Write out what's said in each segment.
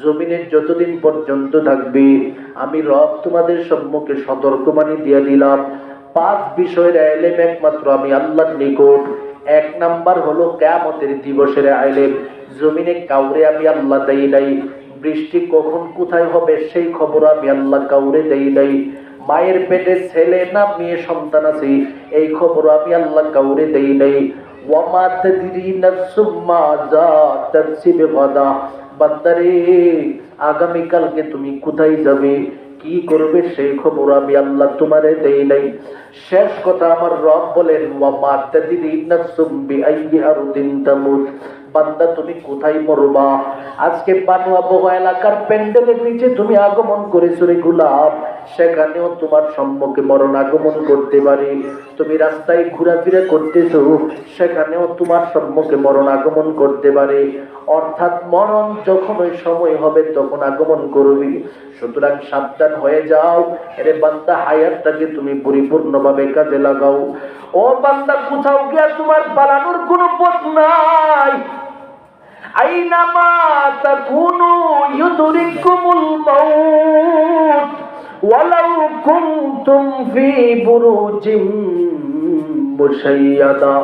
জমিনের যতদিন পর্যন্ত থাকবে আমি রব তোমাদের সম্মুখে সতর্কবাণী দিয়ে দিলাম। 5 বিষয়ের ইলম একমাত্র আমি আল্লাহর নিকট। 1 নাম্বার হলো কিয়ামতের দিবসের ইলম। জমিনে কাউরে আমি আল্লাহ দেই নাই। বৃষ্টি কখন কোথায় হবে সেই খবর আমি আল্লাহ কাউরে দেই নাই। মায়ের পেটে ছেলে না মেয়ে সন্তান আছে এই খবর আমি আল্লাহ কাউরে দেই নাই। ওয়ামা তাদরি নাফসুম মাযা তাকসিবু গাদা। বান্দারে, আগামী কালকে তুমি কোথায় যাবে, কি করবে সেই খবর আমি আল্লাহ তোমারে দেই নাই। শেষ কথা আমার রব বলেন, ওয়ামা তাদরি নাফসুম বিআইয়ি আরদিন তামুত। বান্দা, তুমি কোথায় মরবা? আজকে পানুয়াবহ এলাকার প্যান্ডেলের নিচে তুমি আগমন করেছো রে গোলাপ, সেখানেও তোমার সম্মুখে মরণ আগমন করতে পারে। তুমি রাস্তায় ঘোরাফেরা করতেছো, সেখানেও তোমার সম্মুখে মরণ আগমন করতে পারে। অর্থাৎ মরণ যখন ওই সময় হবে তখন আগমন করবি। সুতরাং সাবধান হয়ে যাও। এরে বান্দা, হায়াতটাকে তুমি পরিপূর্ণভাবে কাজে লাগাও। ও বান্দা, কোথাও গিয়া তোমার পালানোর কোনো পথ নাই। আইনামা তাকুনু ইউদরিকুমুল মাউত ওয়ালাউ কুনতুম ফি বুরুজিম মুশাইয়াদা।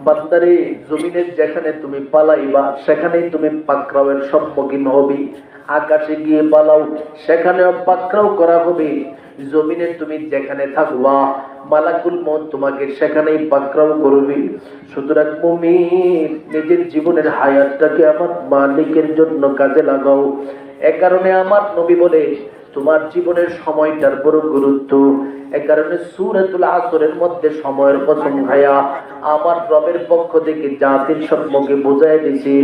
বান্দারে, জমিনের যেখানে তুমি পালাইবা সেখানেই তুমি পাকড়াওয়ের সম্মুখীন হবি। আকাশে গিয়ে পালাও, সেখানেও পাকড়াও করা হবে। জমিনে তুমি যেখানে থাকবা মালাকুল মউত তোমাকে সেখানেই পাকড়াও করবে। সুতরাং মুমিন, নিজের জীবনের হায়াতটাকে আমার মালিকের জন্য কাজে লাগাও। এ কারণে আমার নবী বলে, তোমার জীবনের সময়টার বড় গুরুত্ব। এ কারণে সূরাতুল আসরের মধ্যে সময়ের কসম খায়া আমার রবের পক্ষ থেকে জাতির সম্মুখে বুঝাই দিছি,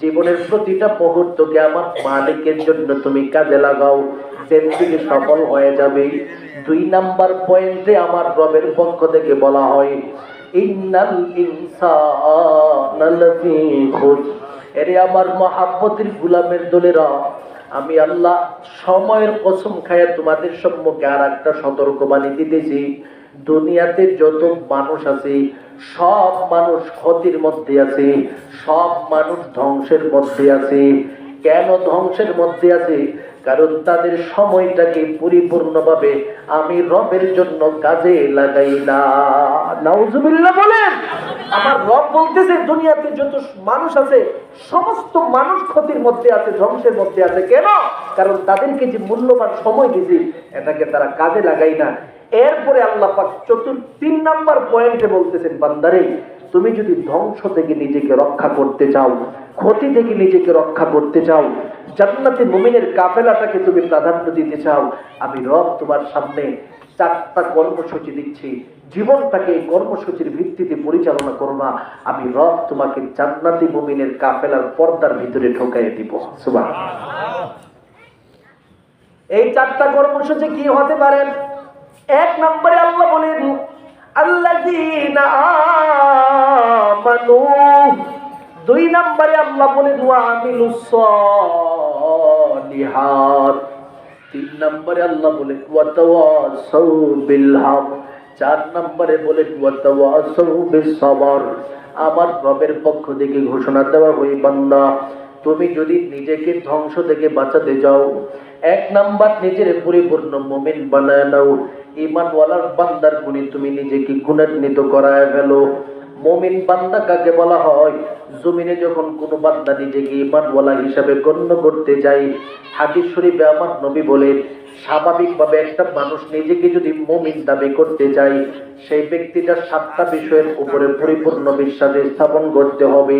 জীবনের প্রতিটা মুহূর্তকে আমার মালিকের জন্য তুমি কাজে লাগাও, জিন্দেগি সফল হয়ে যাবে। 2 নাম্বার পয়েন্টে আমার রবের পক্ষ থেকে বলা হয়, ইন্নাল ইনসানা লাফি খুসর। এরে আমার মহাব্বতের গোলামের দলেরা, আমি আল্লাহ সময়ের কসম খায়া তোমাদের সম্মুখে আর একটা সতর্কবাণী দিতেছি। দুনিয়াতে যত মানুষ আছে সব মানুষ ক্ষতির মধ্যে আছে, সব মানুষ ধ্বংসের মধ্যে আছে। কেন ধ্বংসের মধ্যে আছে? কারণ তাদের সময়টাকে পরিপূর্ণভাবে আমি রবের জন্য কাজে লাগাই না। নাউজুবিল্লাহ বলেন। আমার রব বলতেছে, দুনিয়াতে যত মানুষ আছে সমস্ত মানুষ ক্ষতির মধ্যে আছে, ধ্বংসের মধ্যে আছে। কেন? কারণ তাদেরকে যে মূল্যবান সময় দিয়েছি এটাকে তারা কাজে লাগাই না। এরপরে আল্লাহ পাক 3 নাম্বার পয়েন্টে বলতেছেন, বান্দারে, তুমি যদি ধ্বংস থেকে নিজেকে রক্ষা করতে চাও, ক্ষতি থেকে নিজেকে রক্ষা করতে চাও, জান্নাতে মুমিনের কাফেলাটাকে তুমি প্রাধান্য দিতে চাও, আমি রব তোমার সামনে 4টা কর্মসূচি দিচ্ছি। জীবনটাকে এই কর্মসূচির ভিত্তিতে পরিচালনা করো না, আমি রব তোমাকে জান্নাতি মুমিনের কাফেলার পর্দার ভিতরে ঢোকাই দিব। সুবহানাল্লাহ। এই 4টা কর্মসূচি কি হতে পারে? 1 নম্বরে আল্লাহ বলেন, আল্লাযীনা আমানু। 2 নম্বরে আল্লাহ বলেন, ওয়া আমিলুস সালিহাত। 3 নম্বরে আল্লাহ বলেন, ওয়া তাওয়াসাউ বিল হক। 4 নম্বরে বলেন, ওয়া তাওয়াসাউ বিস সবর। আমার রবের পক্ষ থেকে ঘোষণা দেওয়া হয়, বান্দা, তুমি যদি নিজেকে ধ্বংস থেকে বাঁচাতে যাও, 1 নাম্বার নিজের পরিপূর্ণ মুমিন বানায় নাও। ঈমানওয়ালার বান্দার গুণে তুমি নিজেকে গুণান্বিত করায় ফেলো। মুমিন বান্দা কাকে বলা হয়? জমিনে যখন কোনো বান্দা নিজেকে ঈমানওয়ালা হিসাবে গণ্য করতে যায়, হাদিস শরীফে আমার নবী বলেন, স্বাভাবিকভাবে একটা মানুষ নিজেকে যদি মুমিন দাবি করতে চায়, সেই ব্যক্তিটা 7টা বিষয়ের উপরে পরিপূর্ণ বিশ্বাস স্থাপন করতে হবে।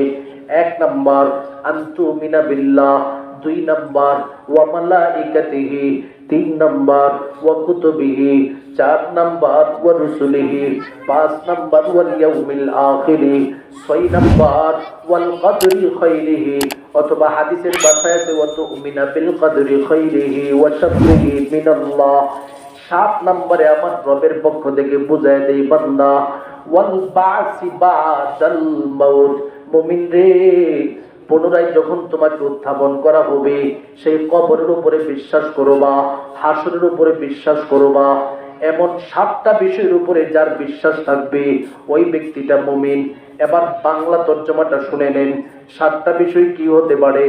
1 নাম্বার, আনতুমিনা বিল্লাহ। 2 নাম্বার, ওয়া মালাইকাতিহি। 3 নাম্বার, ওয়া কুতুবিহি। 4 নাম্বার, ওয়া রুসুলিহি। 5 নাম্বার, ওয়াল ইয়াউমিল আখিরি। 6 নাম্বার, ওয়াল কদরি খাইরিহি। অথবা হাদিসের ভাষায় আছে, ওয়া তুমিনা বিল কদরি খাইরিহি ওয়া শাররিহি মিনাল্লাহ। 7 নম্বরে আমার রবের পক্ষ থেকে বুঝায় দেই, বান্দা, ওয়াল বাসি বাদাল মাউত। মুমিন রে, পুনরায় যখন তোমাকে উত্থাপন করা হবে, সেই কবরের উপরে বিশ্বাস করবা, হাসরের উপরে বিশ্বাস করবা। এমন 7টা বিষয়ের উপরে যার বিশ্বাস থাকবে ওই ব্যক্তিটা মুমিন। এবার বাংলা তর্জমাটা শুনে নেন। 7টা বিষয় কি হতে পারে?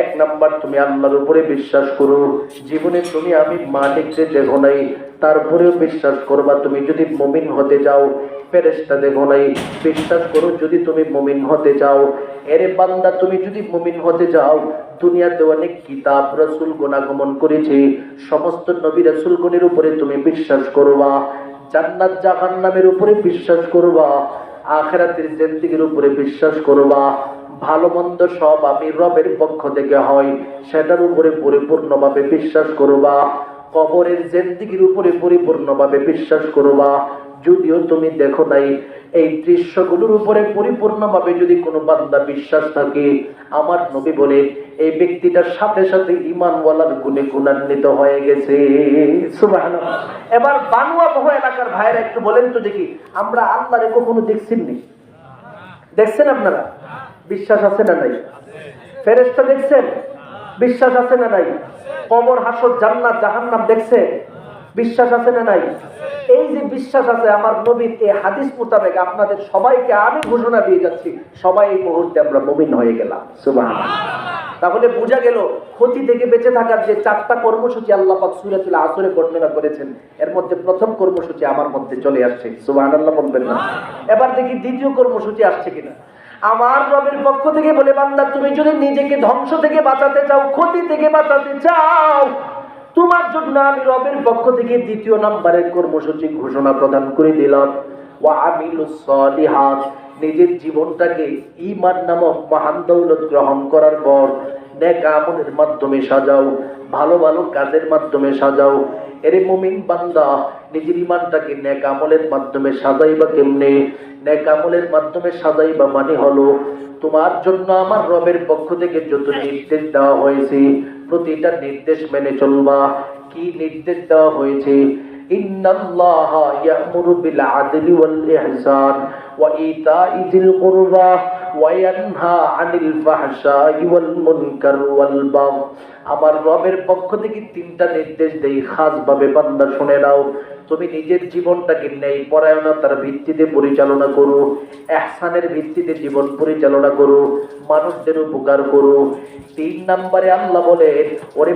এক নাম্বার তুমি আল্লাহর উপরে বিশ্বাস করো, জীবনে তুমি আমি মালিককে দেখো নাই তারপরেও বিশ্বাস করবা তুমি যদি মুমিন হতে যাও। ফেরেশতা দেখো নাই, বিশ্বাস করো যদি তুমি মুমিন হতে যাও। এরে বান্দা তুমি যদি মুমিন হতে যাও, দুনিয়াতে অনেক কিতাব রাসূল গুণাগমন করেছে, সমস্ত নবী রাসূলগণের উপরে তুমি বিশ্বাস করবা, জান্নাত জাহান্নামের উপরে বিশ্বাস করবা, আখিরাতের জিন্দেগির উপরে বিশ্বাস করবা, ভালো মন্দ সব আমি রবের পক্ষ থেকে হয় সেটার উপরে পরিপূর্ণভাবে বিশ্বাস করবা, কবরের জিন্দেগির উপরে পরিপূর্ণভাবে বিশ্বাস করবা। যদিও তুমি দেখো নাই, এই দৃশ্যগুলোর উপরে পরিপূর্ণভাবে যদি কোনো বান্দা বিশ্বাস থাকে, আমার নবী বলে এই ব্যক্তিটার সাথে সাথে ঈমানওয়ালার গুণে গুণান্বিত হয়ে গেছে। সুবহানাল্লাহ। এবার বানুয়া বহু এলাকার ভাইরা একটু বলেন তো দেখি, আমরা আল্লাহরে কখনো দেখছেন নি? দেখছেন আপনারা? বিশ্বাস আছে না নাই? ফেরেশতা দেখছেন? বিশ্বাস আছে না নাই? কবর, হাসর, জান্নাত, জাহান্নাম দেখছে? বিশ্বাস আছে না নাই? এই যে বিশ্বাস আছে আমার নবীর এই হাদিস মোতাবেক আপনাদের সবাইকে আমি ঘোষণা দিয়ে যাচ্ছি, সবাই এই মুহূর্তে আমরা মুমিন হয়ে গেলাম। সুবহানাল্লাহ। তাহলে বোঝা গেল ক্ষতি থেকে বেঁচে থাকার যে 4টা কর্মসূচি আল্লাহ পাক সূরাতুল আসরে বর্ণনা করেছেন, এর মধ্যে প্রথম কর্মসূচি আমার মধ্যে চলে আসছে। সুবহানাল্লাহ বলবেন না? এবার দেখি দ্বিতীয় কর্মসূচি আসছে কিনা। আমার রবের পক্ষ থেকে বলে, বান্দা তুমি যদি নিজেকে ধ্বংস থেকে বাঁচাতে চাও, ক্ষতি থেকে বাঁচাতে চাও, তোমার জন্য আমি রবের পক্ষ থেকে দ্বিতীয় নম্বরের কর্মসূচি ঘোষণা প্রদান করে দিলাম। ওয়া আমিলুস সালিহাত, নিজের জীবনটাকে ঈমান নামক মহান দৌলত গ্রহণ করার পর নেক আমলের মাধ্যমে সাজাও, ভালো ভালো কাজের মাধ্যমে সাজাও। এরে মুমিন বান্দা, নিজের ঈমানটাকে নেক আমলের মাধ্যমে সাজাইবা কেমনে? নেক আমলের মাধ্যমে সাজাইবা মানে হলো তোমার জন্য আমার রবের পক্ষ থেকে যত নির্দেশ দেওয়া হয়েছে প্রতিটা নির্দেশ মেনে চলবা। কি নির্দেশ দেওয়া হয়েছে? ইন্নাল্লাহা ইয়া'মুরু বিল আদলি ওয়াল ইহসান ওয়া ইতা'i যিল কুরবা ওয়া ইয়ানহা আনিল ফাহশাই ওয়াল মুনকার ওয়াল বাগয়। আমার রবের পক্ষ থেকে 3টা নির্দেশ দেই, খাসভাবে বান্দা শুনে নাও। তুমি নিজের জীবনটাকে ন্যায় পরায়ণতার ভিত্তিতে পরিচালনা করো, ইহসানের ভিত্তিতে জীবন পরিচালনা করো, মানুষদের উপকার করো। 3 নম্বরে আল্লাহ বলে, ওরে